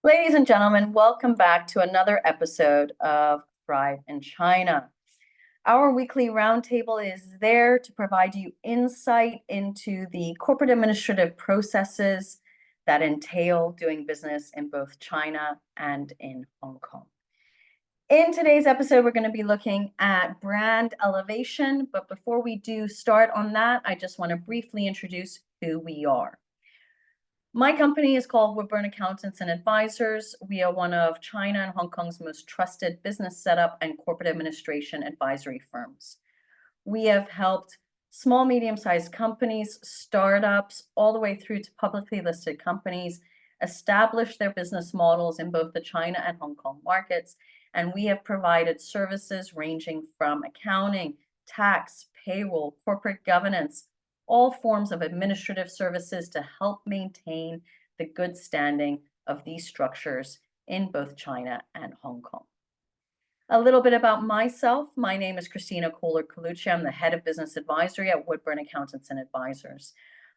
Ladies and gentlemen, welcome back to another episode of Thrive in China. Our weekly roundtable is there to provide you insight into the corporate administrative processes that entail doing business in both China and in Hong Kong. In today's episode, we're going to be looking at brand elevation, but before we do start on that, I just want to briefly introduce who we are. My company is called Woodburn Accountants and Advisors. We are one of China and Hong Kong's most trusted business setup and corporate administration advisory firms. We have helped small, medium-sized companies, startups, all the way through to publicly listed companies establish their business models in both the China and Hong Kong markets. And we have provided services ranging from accounting, tax, payroll, corporate governance, all forms of administrative services to help maintain the good standing of these structures in both China and Hong Kong. A little bit about myself. My name is Christina Kohler-Colucci. I'm the head of business advisory at Woodburn Accountants and Advisors.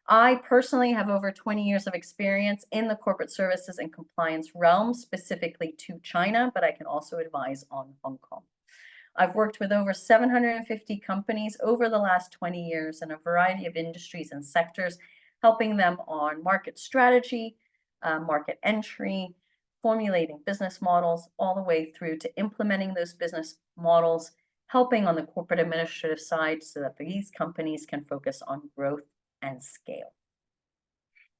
I personally have over 20 years of experience in the corporate services and compliance realm, specifically to China, but I can also advise on Hong Kong. I've worked with over 750 companies over the last 20 years in a variety of industries and sectors, helping them on market strategy, market entry, formulating business models, all the way through to implementing those business models, helping on the corporate administrative side so that these companies can focus on growth and scale.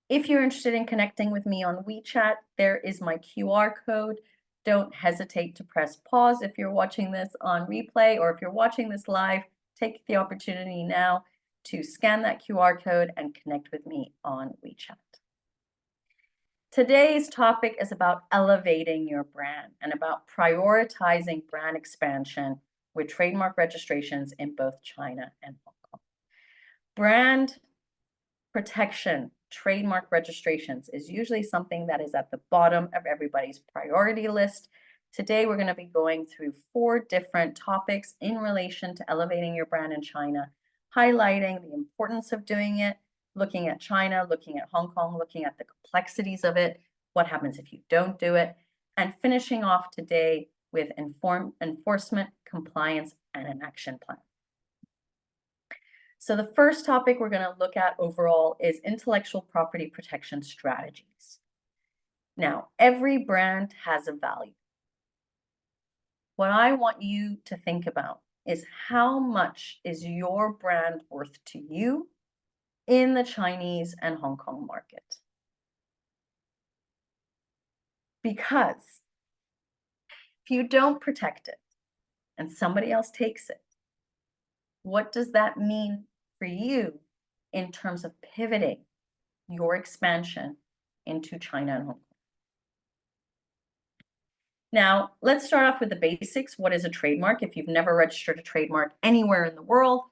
If you're interested in connecting with me on WeChat, there is my QR code. Don't hesitate to press pause if you're watching this on replay, or if you're watching this live, take the opportunity now to scan that QR code and connect with me on WeChat. Today's topic is about elevating your brand and about prioritizing brand expansion with trademark registrations in both China and Hong Kong. Brand protection, trademark registrations is usually something that is at the bottom of everybody's priority list. Today, we're going to be going through 4 different topics in relation to elevating your brand in China, highlighting the importance of doing it, looking at China, looking at Hong Kong, looking at the complexities of it, what happens if you don't do it, and finishing off today with enforcement, compliance, and an action plan. So the first topic we're going to look at overall is intellectual property protection strategies. Now, every brand has a value. What I want you to think about is how much is your brand worth to you in the Chinese and Hong Kong market? Because if you don't protect it and somebody else takes it, what does that mean for you in terms of pivoting your expansion into China and Hong Kong? Now, let's start off with the basics. What is a trademark? If you've never registered a trademark anywhere in the world,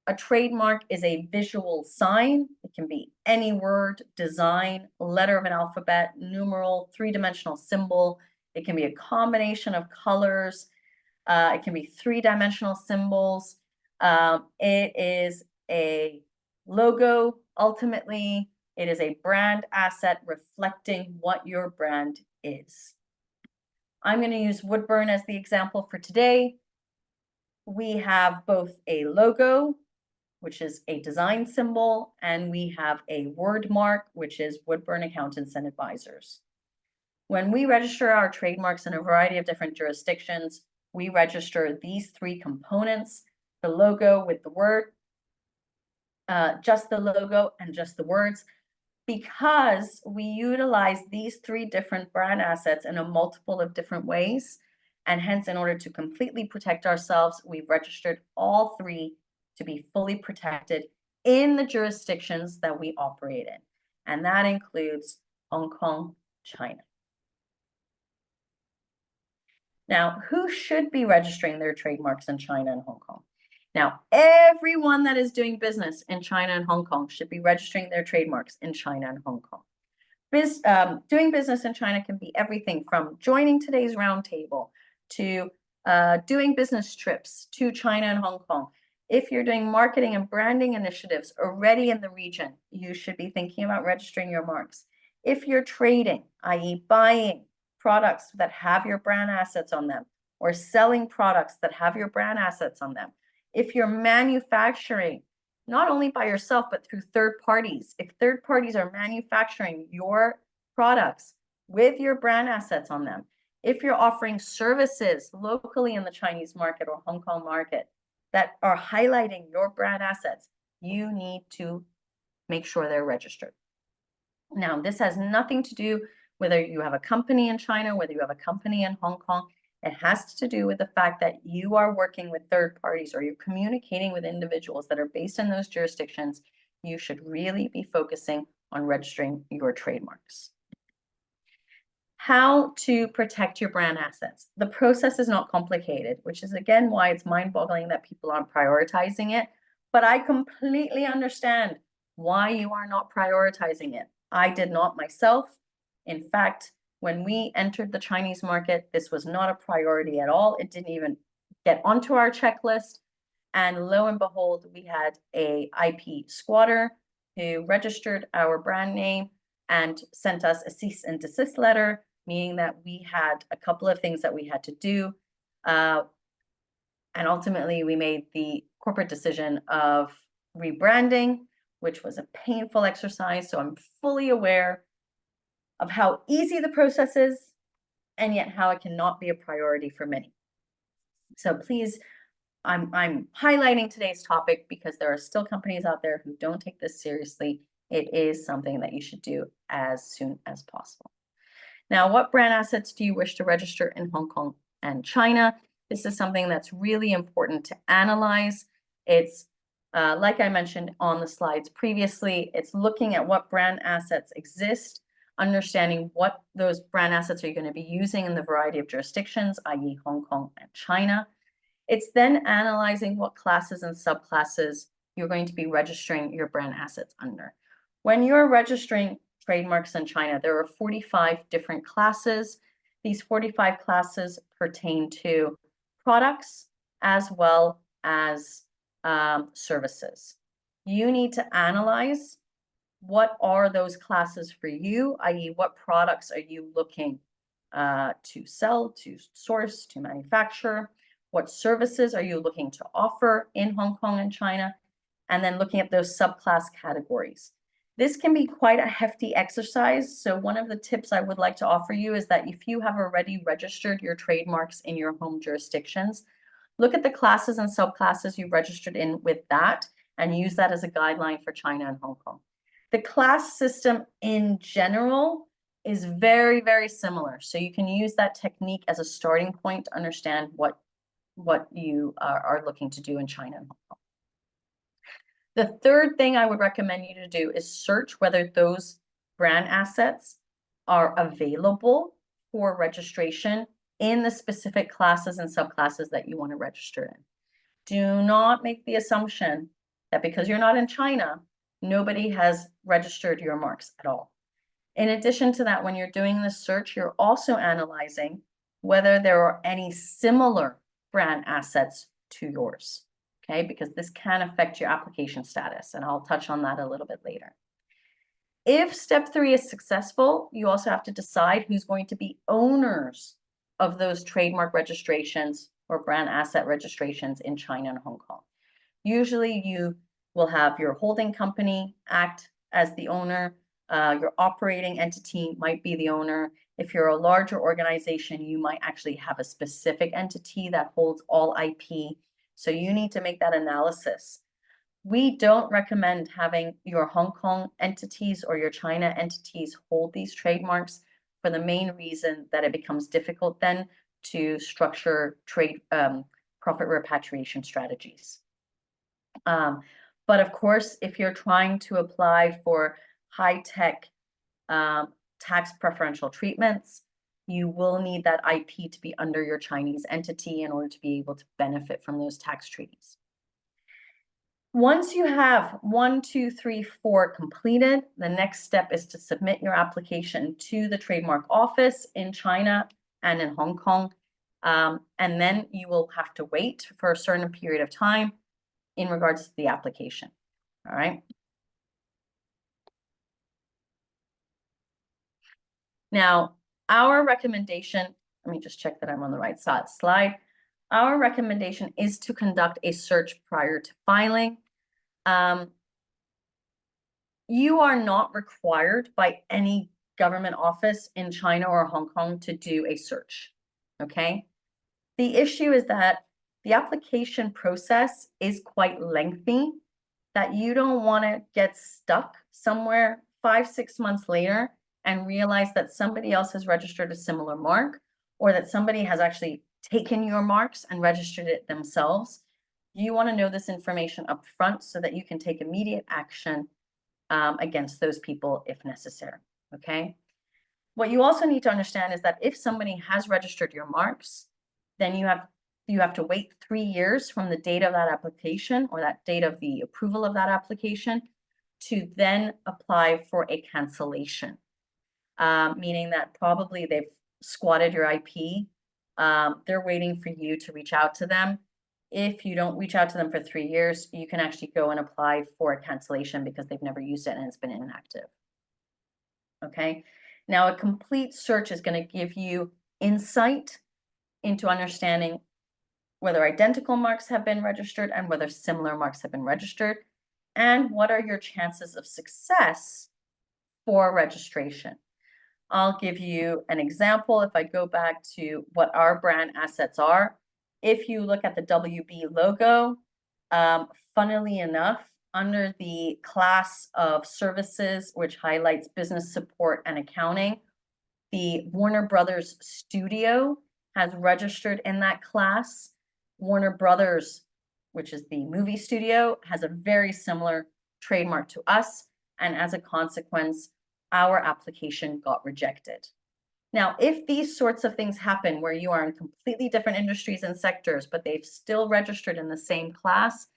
a trademark is a visual sign. It can be any word, design, letter of an alphabet, numeral, 3-dimensional symbol. It can be a combination of colors. It can be 3-dimensional symbols. It is a logo. Ultimately, it is a brand asset reflecting what your brand is. I'm going to use Woodburn as the example for today. We have both a logo, which is a design symbol, and we have a word mark, which is Woodburn Accountants and Advisors. When we register our trademarks in a variety of different jurisdictions, we register these 3 components: the logo with the word, just the logo and just the words, because we utilize these 3 different brand assets in a multiple of different ways. And hence, in order to completely protect ourselves, we've registered all 3 to be fully protected in the jurisdictions that we operate in. And that includes Hong Kong, China. Now, who should be registering their trademarks in China and Hong Kong? Now, everyone that is doing business in China and Hong Kong should be registering their trademarks in China and Hong Kong. Doing business in China can be everything from joining today's roundtable to doing business trips to China and Hong Kong. If you're doing marketing and branding initiatives already in the region, you should be thinking about registering your marks. If you're trading, i.e. buying products that have your brand assets on them, or selling products that have your brand assets on them, if you're manufacturing, not only by yourself, but through third parties, if third parties are manufacturing your products with your brand assets on them, if you're offering services locally in the Chinese market or Hong Kong market that are highlighting your brand assets, you need to make sure they're registered. Now, this has nothing to do whether you have a company in China, whether you have a company in Hong Kong. It has to do with the fact that you are working with third parties or you're communicating with individuals that are based in those jurisdictions. You should really be focusing on registering your trademarks. How to protect your brand assets. The process is not complicated, which is again why it's mind-boggling that people aren't prioritizing it. But I completely understand why you are not prioritizing it. I did not myself. In fact, when we entered the Chinese market, this was not a priority at all. It didn't even get onto our checklist. And lo and behold, we had a IP squatter who registered our brand name and sent us a cease and desist letter, meaning that we had a couple of things that we had to do. And ultimately, we made the corporate decision of rebranding, which was a painful exercise. So I'm fully aware of how easy the process is, and yet how it cannot be a priority for many. So please, I'm highlighting today's topic because there are still companies out there who don't take this seriously. It is something that you should do as soon as possible. Now, what brand assets do you wish to register in Hong Kong and China? This is something that's really important to analyze. It's like I mentioned on the slides previously, it's looking at what brand assets exist, understanding what those brand assets are you going to be using in the variety of jurisdictions, i.e. Hong Kong and China. It's then analyzing what classes and subclasses you're going to be registering your brand assets under. When you're registering trademarks in China, there are 45 different classes. These 45 classes pertain to products as well as services. You need to analyze what are those classes for you, i.e. what products are you looking to sell, to source, to manufacture? What services are you looking to offer in Hong Kong and China? And then looking at those subclass categories. This can be quite a hefty exercise. So one of the tips I would like to offer you is that if you have already registered your trademarks in your home jurisdictions, look at the classes and subclasses you registered in with that and use that as a guideline for China and Hong Kong. The class system in general is very, very similar. So you can use that technique as a starting point to understand what you are looking to do in China and Hong Kong. The third thing I would recommend you to do is search whether those brand assets are available for registration in the specific classes and subclasses that you want to register in. Do not make the assumption that because you're not in China, nobody has registered your marks at all. In addition to that, when you're doing this search, you're also analyzing whether there are any similar brand assets to yours, okay? Because this can affect your application status, and I'll touch on that a little bit later. If step 3 is successful, you also have to decide who's going to be owners of those trademark registrations or brand asset registrations in China and Hong Kong. Usually you will have your holding company act as the owner. Your operating entity might be the owner. If you're a larger organization, you might actually have a specific entity that holds all IP. So you need to make that analysis. We don't recommend having your Hong Kong entities or your China entities hold these trademarks for the main reason that it becomes difficult then to structure trade profit repatriation strategies. But of course, if you're trying to apply for high-tech tax preferential treatments, you will need that IP to be under your Chinese entity in order to be able to benefit from those tax treaties. Once you have 1, 2, 3, 4 completed, the next step is to submit your application to the trademark office in China and in Hong Kong. And then you will have to wait for a certain period of time in regards to the application. All right. Now, our recommendation, let me just check that I'm on the right slide. Our recommendation is to conduct a search prior to filing. You are not required by any government office in China or Hong Kong to do a search, okay? The issue is that the application process is quite lengthy, that you don't want to get stuck somewhere 5-6 months later and realize that somebody else has registered a similar mark, or that somebody has actually taken your marks and registered it themselves. You want to know this information up front so that you can take immediate action against those people if necessary, okay? What you also need to understand is that if somebody has registered your marks, then you have to wait 3 years from the date of that application, or that date of the approval of that application, to then apply for a cancellation, meaning that probably they've squatted your IP. They're waiting for you to reach out to them. If you don't reach out to them for 3 years, you can actually go and apply for a cancellation because they've never used it and it's been inactive. Okay. Now, a complete search is going to give you insight into understanding whether identical marks have been registered and whether similar marks have been registered, and what are your chances of success for registration. I'll give you an example. If I go back to what our brand assets are, if you look at the WB logo, funnily enough, under the class of services, which highlights business support and accounting, the Warner Brothers studio has registered in that class. Warner Brothers, which is the movie studio, has a very similar trademark to us, and as a consequence, our application got rejected. Now, if these sorts of things happen where you are in completely different industries and sectors, but they've still registered in the same class,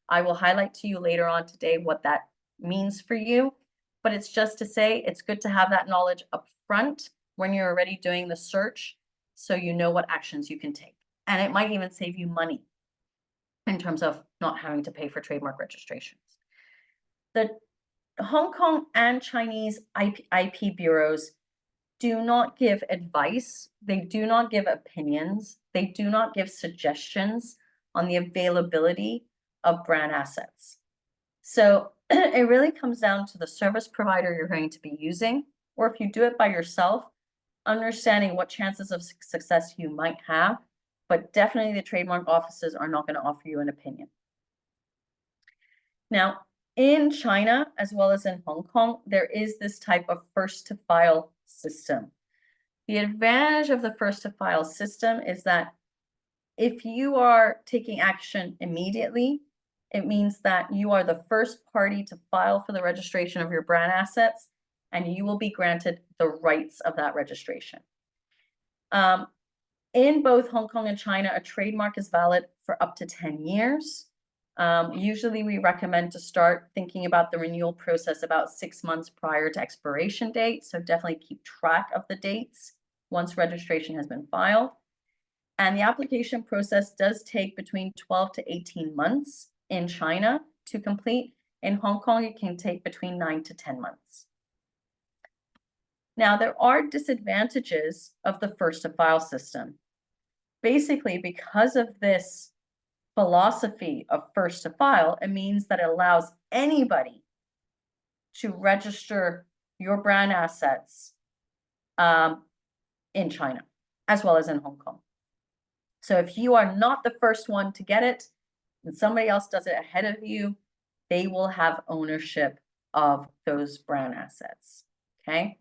I will highlight to you later on today what that means for you. But it's just to say it's good to have that knowledge up front when you're already doing the search, so you know what actions you can take. And it might even save you money in terms of not having to pay for trademark registrations. The Hong Kong and Chinese IP bureaus do not give advice. They do not give opinions. They do not give suggestions on the availability of brand assets. So it really comes down to the service provider you're going to be using, or if you do it by yourself, understanding what chances of success you might have, but definitely the trademark offices are not going to offer you an opinion. Now, in China, as well as in Hong Kong, there is this type of first-to-file system. The advantage of the first-to-file system is that if you are taking action immediately, it means that you are the first party to file for the registration of your brand assets, and you will be granted the rights of that registration. In both Hong Kong and China, a trademark is valid for up to 10 years. Usually we recommend to start thinking about the renewal process about 6 months prior to expiration date. So definitely keep track of the dates once registration has been filed. And the application process does take between 12 to 18 months in China to complete. In Hong Kong, it can take between 9 to 10 months. Now, there are disadvantages of the first-to-file system. Basically, because of this philosophy of first-to-file, it means that it allows anybody to register your brand assets in China, as well as in Hong Kong. So if you are not the first one to get it, and somebody else does it ahead of you, they will have ownership of those brand assets, okay?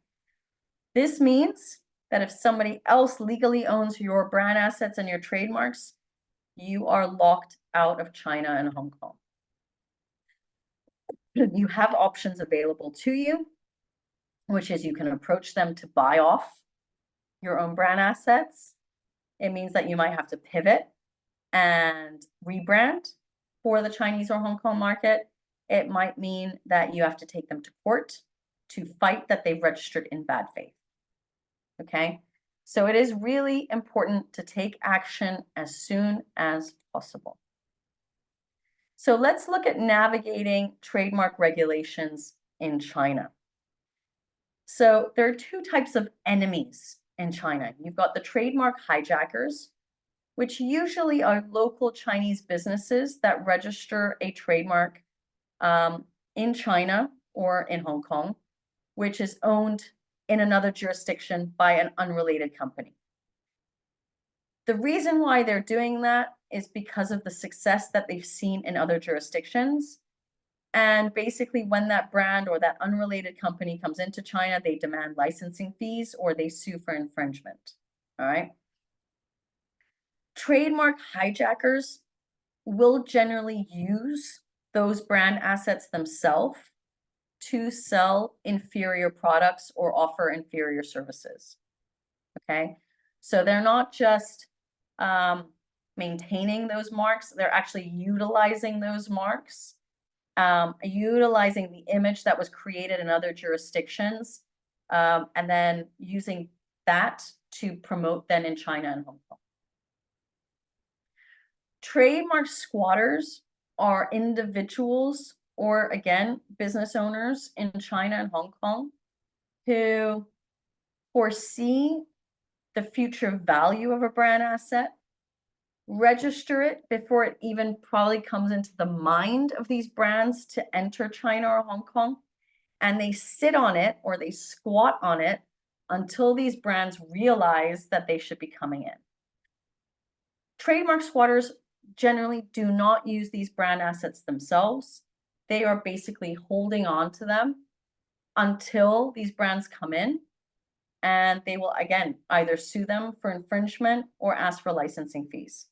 This means that if somebody else legally owns your brand assets and your trademarks, you are locked out of China and Hong Kong. You have options available to you, which is you can approach them to buy off your own brand assets. It means that you might have to pivot and rebrand for the Chinese or Hong Kong market. It might mean that you have to take them to court to fight that they've registered in bad faith. Okay, so it is really important to take action as soon as possible. So let's look at navigating trademark regulations in China. So there are two types of enemies in China. You've got the trademark hijackers, which usually are local Chinese businesses that register a trademark in China or in Hong Kong, which is owned in another jurisdiction by an unrelated company. The reason why they're doing that is because of the success that they've seen in other jurisdictions. And basically, when that brand or that unrelated company comes into China, they demand licensing fees or they sue for infringement. All right. Trademark hijackers will generally use those brand assets themselves to sell inferior products or offer inferior services. Okay. So they're not just maintaining those marks, they're actually utilizing those marks, utilizing the image that was created in other jurisdictions, and then using that to promote then in China and Hong Kong. Trademark squatters are individuals or, again, business owners in China and Hong Kong who foresee the future value of a brand asset, register it before it even probably comes into the mind of these brands to enter China or Hong Kong, and they sit on it or they squat on it until these brands realize that they should be coming in. Trademark squatters generally do not use these brand assets themselves. They are basically holding on to them until these brands come in, and they will, again, either sue them for infringement or ask for licensing fees,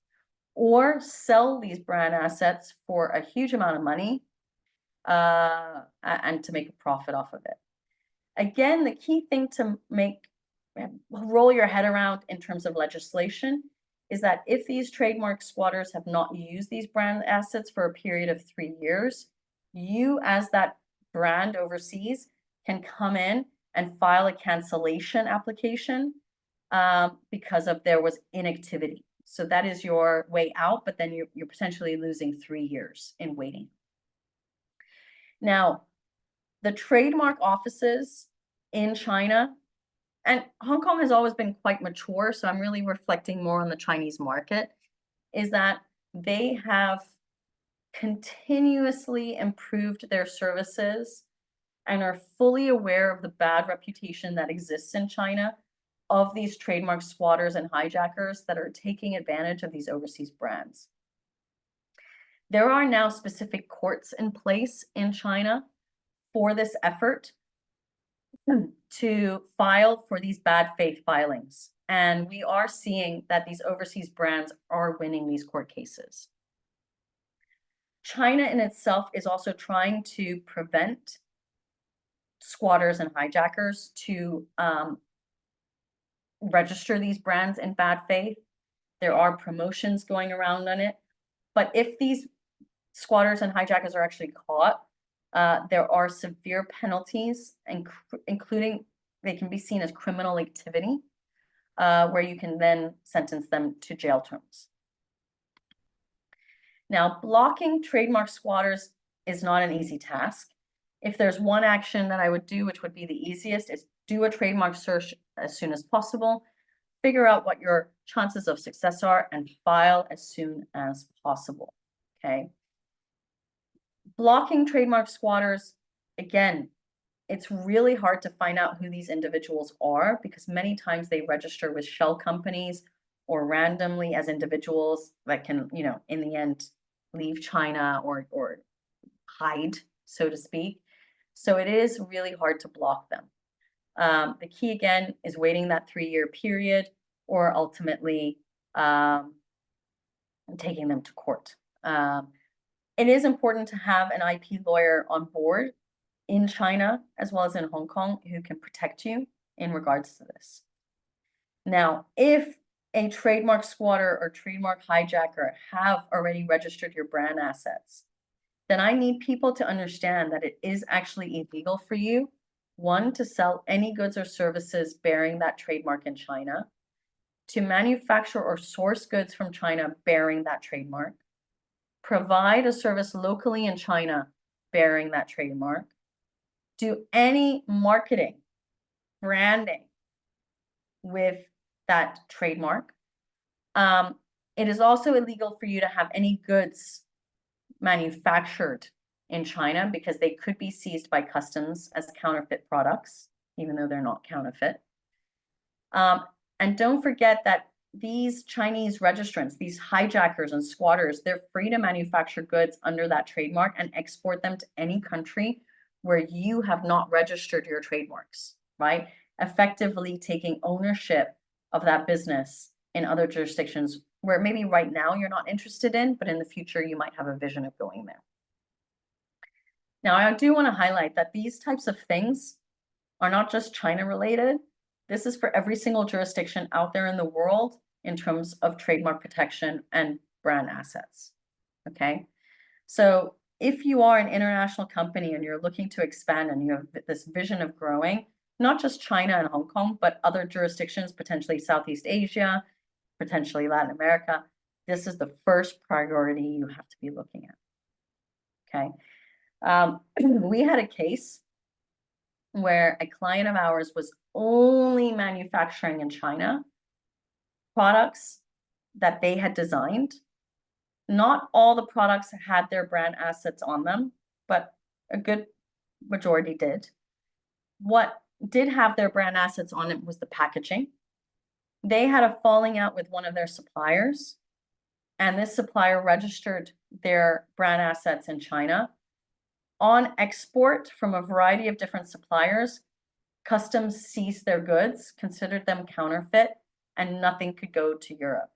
or sell these brand assets for a huge amount of money and to make a profit off of it. Again, the key thing to roll your head around in terms of legislation is that if these trademark squatters have not used these brand assets for a period of 3 years, you as that brand overseas can come in and file a cancellation application because of there was inactivity. So that is your way out, but then you're potentially losing 3 years in waiting. Now, the trademark offices in China, and Hong Kong has always been quite mature, so I'm really reflecting more on the Chinese market, is that they have continuously improved their services and are fully aware of the bad reputation that exists in China of these trademark squatters and hijackers that are taking advantage of these overseas brands. There are now specific courts in place in China for this effort to file for these bad faith filings. And we are seeing that these overseas brands are winning these court cases. China in itself is also trying to prevent squatters and hijackers to register these brands in bad faith. There are promotions going around on it. But if these squatters and hijackers are actually caught, there are severe penalties, including they can be seen as criminal activity, where you can then sentence them to jail terms. Now, blocking trademark squatters is not an easy task. If there's one action that I would do, which would be the easiest, is do a trademark search as soon as possible, figure out what your chances of success are, and file as soon as possible, okay? Blocking trademark squatters, again, it's really hard to find out who these individuals are because many times they register with shell companies or randomly as individuals that can, in the end, leave China or hide, so to speak. So it is really hard to block them. The key, again, is waiting that 3-year period or ultimately taking them to court. It is important to have an IP lawyer on board in China as well as in Hong Kong who can protect you in regards to this. Now, if a trademark squatter or trademark hijacker have already registered your brand assets, then I need people to understand that it is actually illegal for you, one, to sell any goods or services bearing that trademark in China, to manufacture or source goods from China bearing that trademark, provide a service locally in China bearing that trademark, do any marketing, branding, with that trademark. It is also illegal for you to have any goods manufactured in China because they could be seized by customs as counterfeit products, even though they're not counterfeit. And don't forget that these Chinese registrants, these hijackers and squatters, they're free to manufacture goods under that trademark and export them to any country where you have not registered your trademarks, right? Effectively taking ownership of that business in other jurisdictions where maybe right now you're not interested in, but in the future you might have a vision of going there. Now, I do want to highlight that these types of things are not just China related. This is for every single jurisdiction out there in the world in terms of trademark protection and brand assets, okay? So if you are an international company and you're looking to expand and you have this vision of growing, not just China and Hong Kong, but other jurisdictions, potentially Southeast Asia, potentially Latin America, this is the first priority you have to be looking at, okay? We had a case where a client of ours was only manufacturing in China products that they had designed. Not all the products had their brand assets on them, but a good majority did. What did have their brand assets on it was the packaging. They had a falling out with one of their suppliers, and this supplier registered their brand assets in China. On export from a variety of different suppliers, customs seized their goods, considered them counterfeit, and nothing could go to Europe.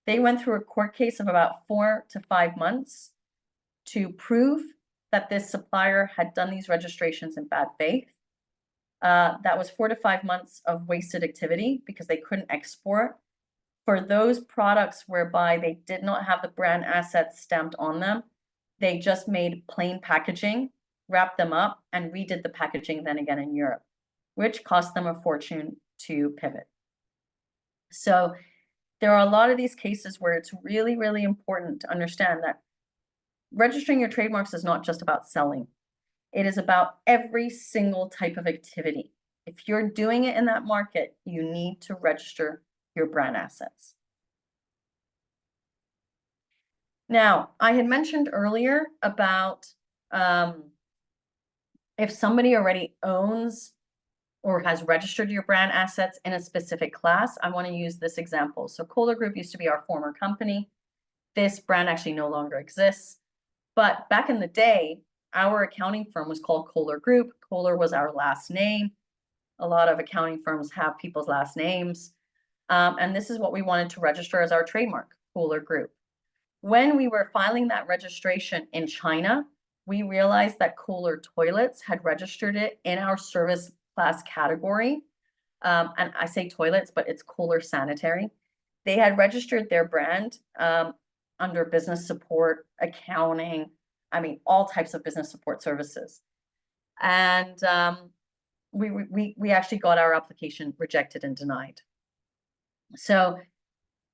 They went through a court case of about 4 to 5 months to prove that this supplier had done these registrations in bad faith. That was 4 to 5 months of wasted activity because they couldn't export. For those products whereby they did not have the brand assets stamped on them, they just made plain packaging, wrapped them up, and redid the packaging then again in Europe, which cost them a fortune to pivot. So there are a lot of these cases where it's really, really important to understand that registering your trademarks is not just about selling. It is about every single type of activity. If you're doing it in that market, you need to register your brand assets. Now, I had mentioned earlier about if somebody already owns or has registered your brand assets in a specific class, I want to use this example. So Kohler Group used to be our former company. This brand actually no longer exists. But back in the day, our accounting firm was called Kohler Group. Kohler was our last name. A lot of accounting firms have people's last names. And this is what we wanted to register as our trademark, Kohler Group. When we were filing that registration in China, we realized that Kohler Toilets had registered it in our service class category. And I say toilets, but it's Kohler Sanitary. They had registered their brand under business support, accounting, I mean, all types of business support services. And we actually got our application rejected and denied. So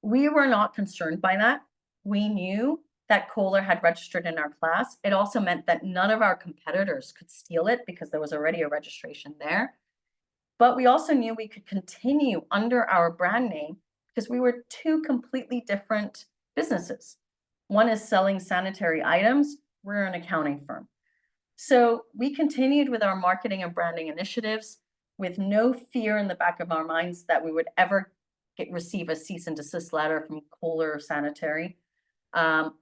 we were not concerned by that. We knew that Kohler had registered in our class. It also meant that none of our competitors could steal it because there was already a registration there. But we also knew we could continue under our brand name because we were two completely different businesses. One is selling sanitary items. We're an accounting firm. So we continued with our marketing and branding initiatives with no fear in the back of our minds that we would ever receive a cease and desist letter from Kohler Sanitary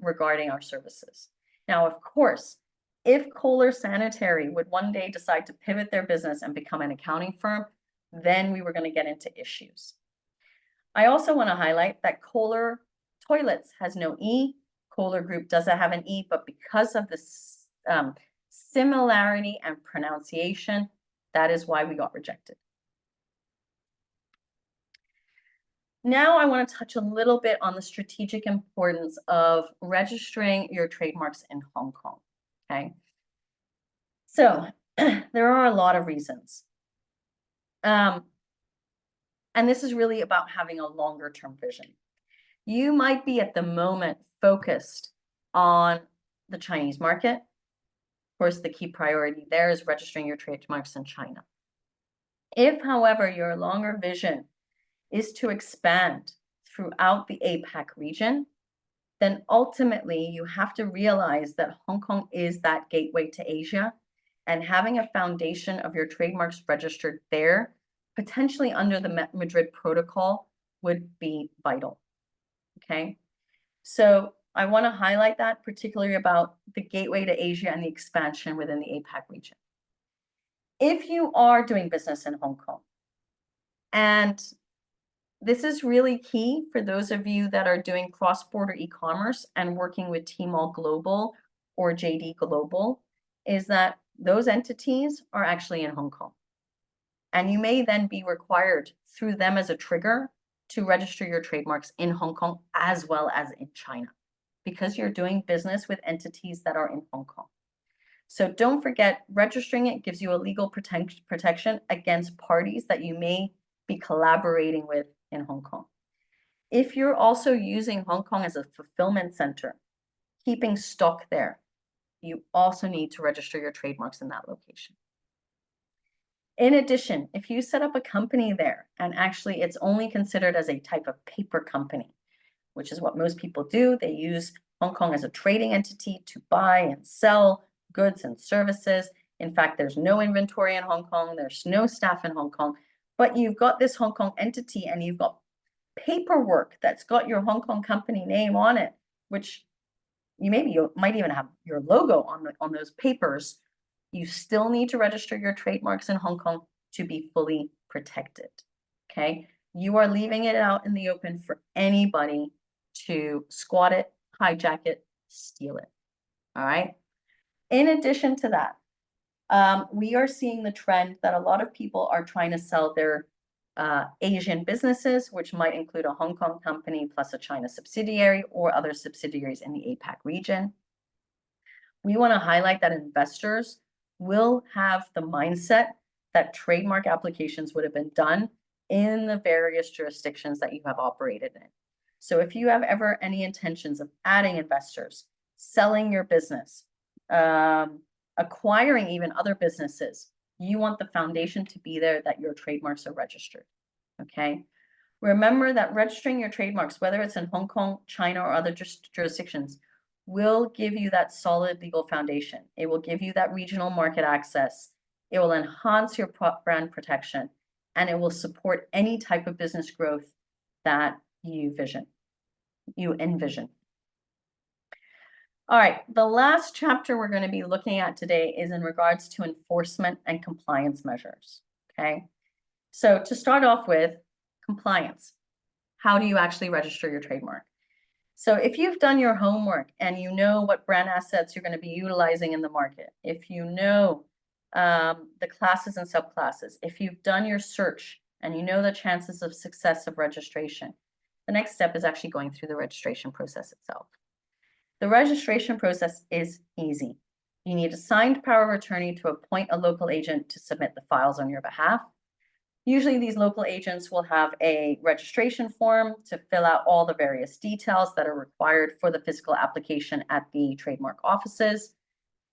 regarding our services. Now, of course, if Kohler Sanitary would one day decide to pivot their business and become an accounting firm, then we were going to get into issues. I also want to highlight that Kohler Toilets has no E. Kohler Group doesn't have an E, but because of this similarity and pronunciation, that is why we got rejected. Now I want to touch a little bit on the strategic importance of registering your trademarks in Hong Kong, okay? So there are a lot of reasons. And this is really about having a longer term vision. You might be at the moment focused on the Chinese market. Of course, the key priority there is registering your trademarks in China. If, however, your longer vision is to expand throughout the APAC region, then ultimately you have to realize that Hong Kong is that gateway to Asia, and having a foundation of your trademarks registered there, potentially under the Madrid Protocol, would be vital. Okay, so I want to highlight that, particularly about the gateway to Asia and the expansion within the APAC region. If you are doing business in Hong Kong, and this is really key for those of you that are doing cross-border e-commerce and working with Tmall Global or JD Global, is that those entities are actually in Hong Kong. And you may then be required through them as a trigger to register your trademarks in Hong Kong as well as in China, because you're doing business with entities that are in Hong Kong. So don't forget, registering it gives you a legal protection against parties that you may be collaborating with in Hong Kong. If you're also using Hong Kong as a fulfillment center, keeping stock there, you also need to register your trademarks in that location. In addition, if you set up a company there, and actually it's only considered as a type of paper company, which is what most people do, they use Hong Kong as a trading entity to buy and sell goods and services. In fact, there's no inventory in Hong Kong, there's no staff in Hong Kong, but you've got this Hong Kong entity and you've got paperwork that's got your Hong Kong company name on it, which you might even have your logo on those papers. You still need to register your trademarks in Hong Kong to be fully protected. Okay, you are leaving it out in the open for anybody to squat it, hijack it, steal it. All right. In addition to that, we are seeing the trend that a lot of people are trying to sell their Asian businesses, which might include a Hong Kong company plus a China subsidiary or other subsidiaries in the APAC region. We want to highlight that investors will have the mindset that trademark applications would have been done in the various jurisdictions that you have operated in. So if you have ever any intentions of adding investors, selling your business, acquiring even other businesses, you want the foundation to be there that your trademarks are registered. Okay. Remember that registering your trademarks, whether it's in Hong Kong, China, or other jurisdictions, will give you that solid legal foundation. It will give you that regional market access. It will enhance your brand protection, and it will support any type of business growth that you envision. All right, the last chapter we're going to be looking at today is in regards to enforcement and compliance measures. Okay, so to start off with, compliance. How do you actually register your trademark? So if you've done your homework and you know what brand assets you're going to be utilizing in the market, if you know the classes and subclasses, if you've done your search and you know the chances of success of registration, the next step is actually going through the registration process itself. The registration process is easy. You need a signed power of attorney to appoint a local agent to submit the files on your behalf. Usually these local agents will have a registration form to fill out all the various details that are required for the physical application at the trademark offices.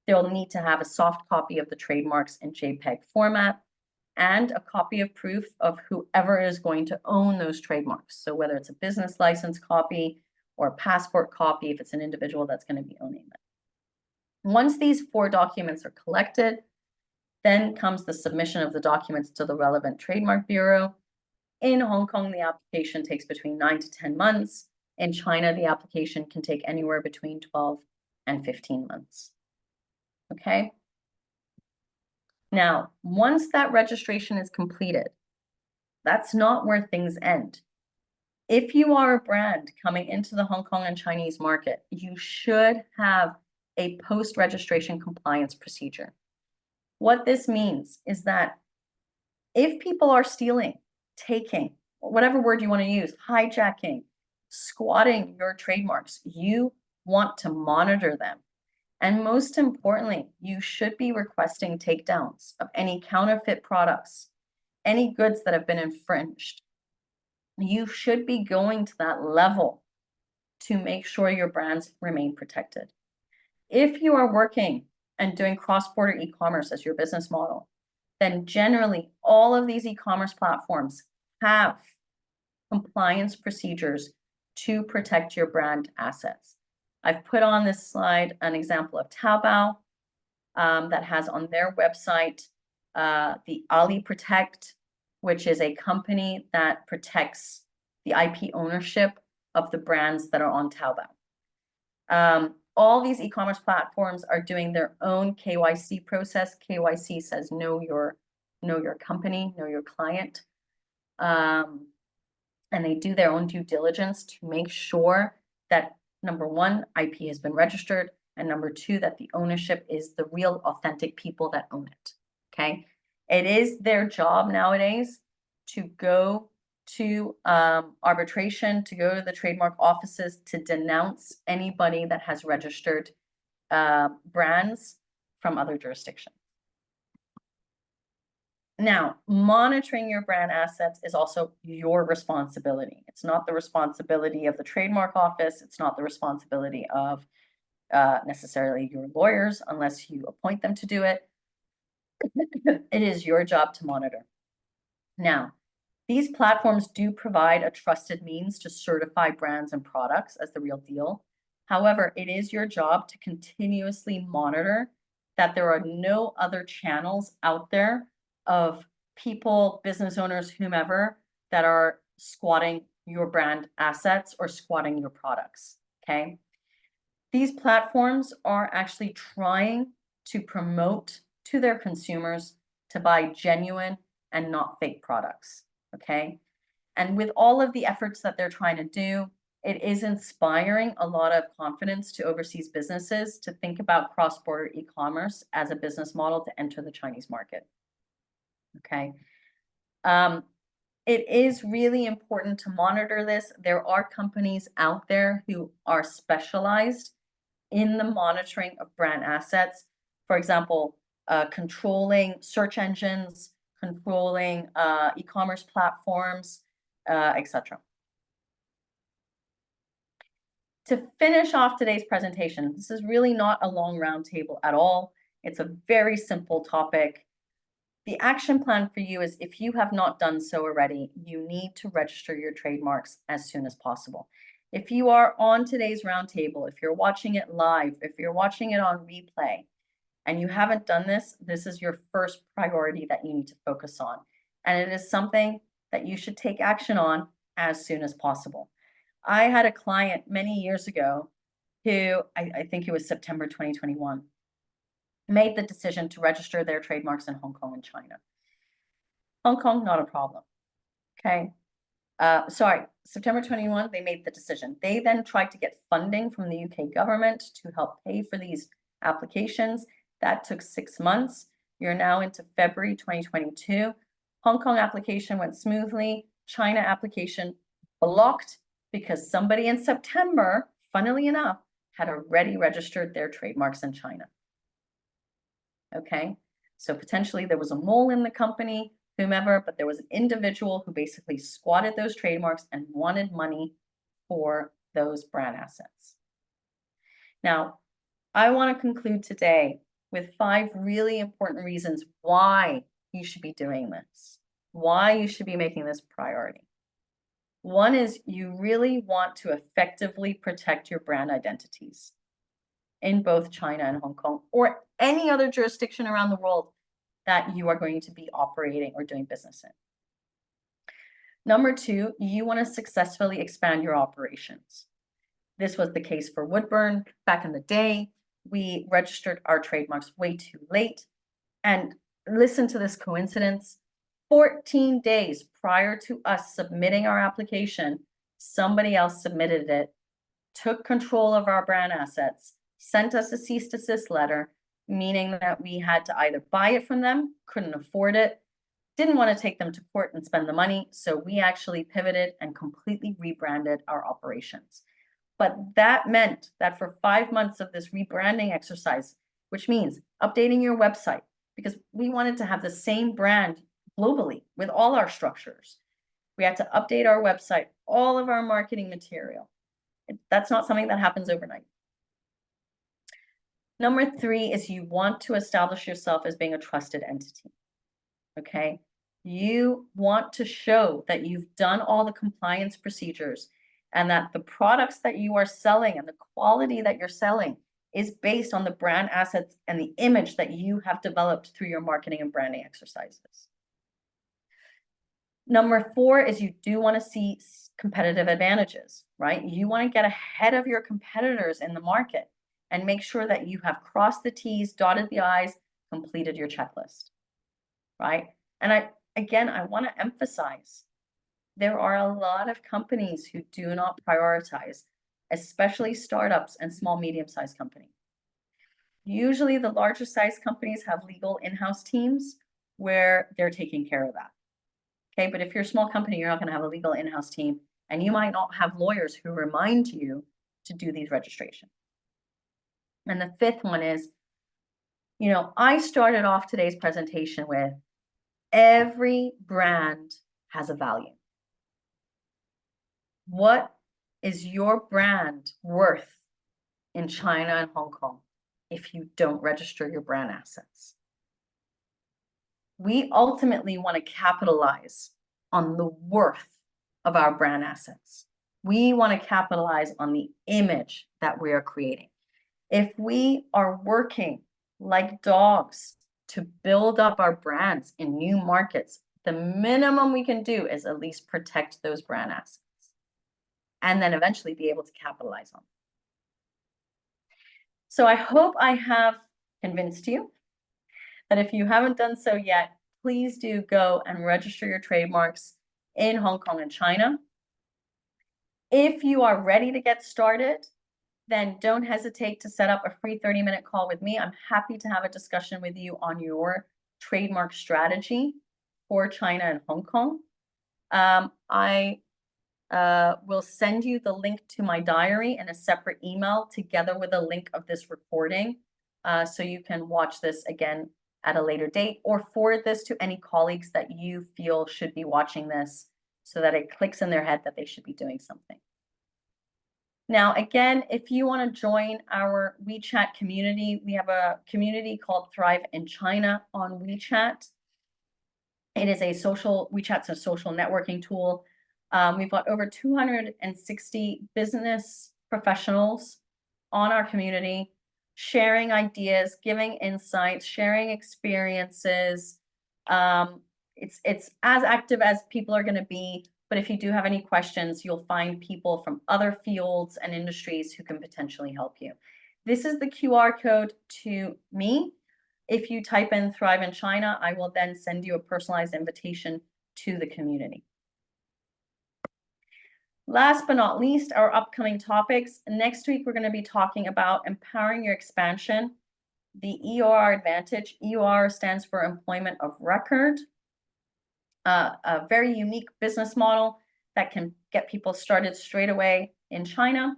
They'll need to have a soft copy of the trademarks in JPEG format and a copy of proof of whoever is going to own those trademarks. So whether it's a business license copy or a passport copy, if it's an individual that's going to be owning them. Once these 4 documents are collected, then comes the submission of the documents to the relevant trademark bureau. In Hong Kong, the application takes between 9 to 10 months. In China, the application can take anywhere between 12 and 15 months. Okay. Now, once that registration is completed, that's not where things end. If you are a brand coming into the Hong Kong and Chinese market, you should have a post-registration compliance procedure. What this means is that if people are stealing, taking, whatever word you want to use, hijacking, squatting your trademarks, you want to monitor them. And most importantly, you should be requesting takedowns of any counterfeit products, any goods that have been infringed. You should be going to that level to make sure your brands remain protected. If you are working and doing cross-border e-commerce as your business model, then generally all of these e-commerce platforms have compliance procedures to protect your brand assets. I've put on this slide an example of Taobao that has on their website the Ali Protect, which is a company that protects the IP ownership of the brands that are on Taobao. All these e-commerce platforms are doing their own KYC process. KYC says know your company, know your client. And they do their own due diligence to make sure that number one, IP has been registered, and number two, that the ownership is the real authentic people that own it, okay? It is their job nowadays to go to arbitration, to go to the trademark offices to denounce anybody that has registered brands from other jurisdictions. Now, monitoring your brand assets is also your responsibility. It's not the responsibility of the trademark office. It's not the responsibility of necessarily your lawyers, unless you appoint them to do it. It is your job to monitor. Now, these platforms do provide a trusted means to certify brands and products as the real deal. However, it is your job to continuously monitor that there are no other channels out there of people, business owners, whomever, that are squatting your brand assets or squatting your products, okay? These platforms are actually trying to promote to their consumers to buy genuine and not fake products, okay? And with all of the efforts that they're trying to do, it is inspiring a lot of confidence to overseas businesses to think about cross-border e-commerce as a business model to enter the Chinese market, okay? It is really important to monitor this. There are companies out there who are specialized in the monitoring of brand assets. For example, controlling search engines, controlling e-commerce platforms, etc. To finish off today's presentation, this is really not a long roundtable at all. It's a very simple topic. The action plan for you is, if you have not done so already, you need to register your trademarks as soon as possible. If you are on today's roundtable, if you're watching it live, if you're watching it on replay, and you haven't done this, this is your first priority that you need to focus on. And it is something that you should take action on as soon as possible. I had a client many years ago who, I think it was September 2021, made the decision to register their trademarks in Hong Kong and China. Hong Kong, not a problem, okay? Sorry, September 21, they made the decision. They then tried to get funding from the UK government to help pay for these applications. That took 6 months. You're now into February 2022. Hong Kong application went smoothly. China application blocked because somebody in September, funnily enough, had already registered their trademarks in China. Okay, so potentially there was a mole in the company, whomever, but there was an individual who basically squatted those trademarks and wanted money for those brand assets. Now, I want to conclude today with 5 really important reasons why you should be doing this, why you should be making this priority. One is, you really want to effectively protect your brand identities in both China and Hong Kong, or any other jurisdiction around the world that you are going to be operating or doing business in. Number 2, you want to successfully expand your operations. This was the case for Woodburn back in the day. We registered our trademarks way too late. And listen to this coincidence. 14 days prior to us submitting our application, somebody else submitted it, took control of our brand assets, sent us a cease to desist letter, meaning that we had to either buy it from them, couldn't afford it, didn't want to take them to court and spend the money, so we actually pivoted and completely rebranded our operations. But that meant that for 5 months of this rebranding exercise, which means updating your website, because we wanted to have the same brand globally with all our structures. We had to update our website, all of our marketing material. That's not something that happens overnight. Number 3 is, you want to establish yourself as being a trusted entity, okay? You want to show that you've done all the compliance procedures and that the products that you are selling and the quality that you're selling is based on the brand assets and the image that you have developed through your marketing and branding exercises. Number 4 is you do want to see competitive advantages, right? You want to get ahead of your competitors in the market and make sure that you have crossed the T's, dotted the I's, completed your checklist, right? And I want to emphasize, there are a lot of companies who do not prioritize, especially startups and small, medium-sized companies. Usually the larger size companies have legal in-house teams where they're taking care of that. Okay, but if you're a small company, you're not going to have a legal in-house team, and you might not have lawyers who remind you to do these registrations. And the 5th one is, I started off today's presentation with every brand has a value. What is your brand worth in China and Hong Kong if you don't register your brand assets? We ultimately want to capitalize on the worth of our brand assets. We want to capitalize on the image that we are creating. If we are working like dogs to build up our brands in new markets, the minimum we can do is at least protect those brand assets and then eventually be able to capitalize on them. So I hope I have convinced you that if you haven't done so yet, please do go and register your trademarks in Hong Kong and China. If you are ready to get started, then don't hesitate to set up a free 30-minute call with me. I'm happy to have a discussion with you on your trademark strategy for China and Hong Kong. I will send you the link to my diary in a separate email together with a link of this recording, so you can watch this again at a later date, or forward this to any colleagues that you feel should be watching this so that it clicks in their head that they should be doing something. Now, again, if you want to join our WeChat community, we have a community called Thrive in China on WeChat. It is a WeChat's a social networking tool. We've got over 260 business professionals on our community, sharing ideas, giving insights, sharing experiences. It's as active as people are going to be, but if you do have any questions, you'll find people from other fields and industries who can potentially help you. This is the QR code to me. If you type in Thrive in China, I will then send you a personalized invitation to the community. Last but not least, our upcoming topics. Next week, we're going to be talking about empowering your expansion, the EOR advantage. EOR stands for Employment of Record, a very unique business model that can get people started straight away in China.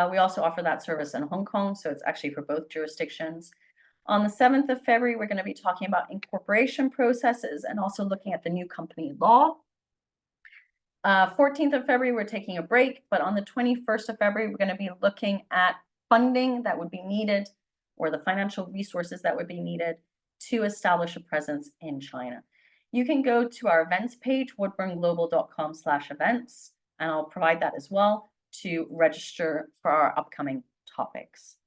We also offer that service in Hong Kong, so it's actually for both jurisdictions. On the 7th of February, we're going to be talking about incorporation processes and also looking at the new company law. 14th of February, we're taking a break, but on the 21st of February, we're going to be looking at funding that would be needed, or the financial resources that would be needed to establish a presence in China. You can go to our events page, woodburnglobal.com/events, and I'll provide that as well to register for our upcoming topics.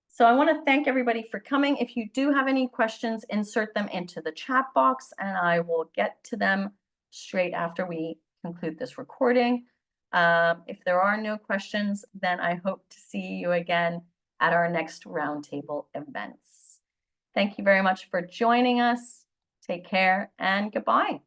So I want to thank everybody for coming. If you do have any questions, insert them into the chat box, and I will get to them straight after we conclude this recording. If there are no questions, then I hope to see you again at our next roundtable events. Thank you very much for joining us. Take care and goodbye.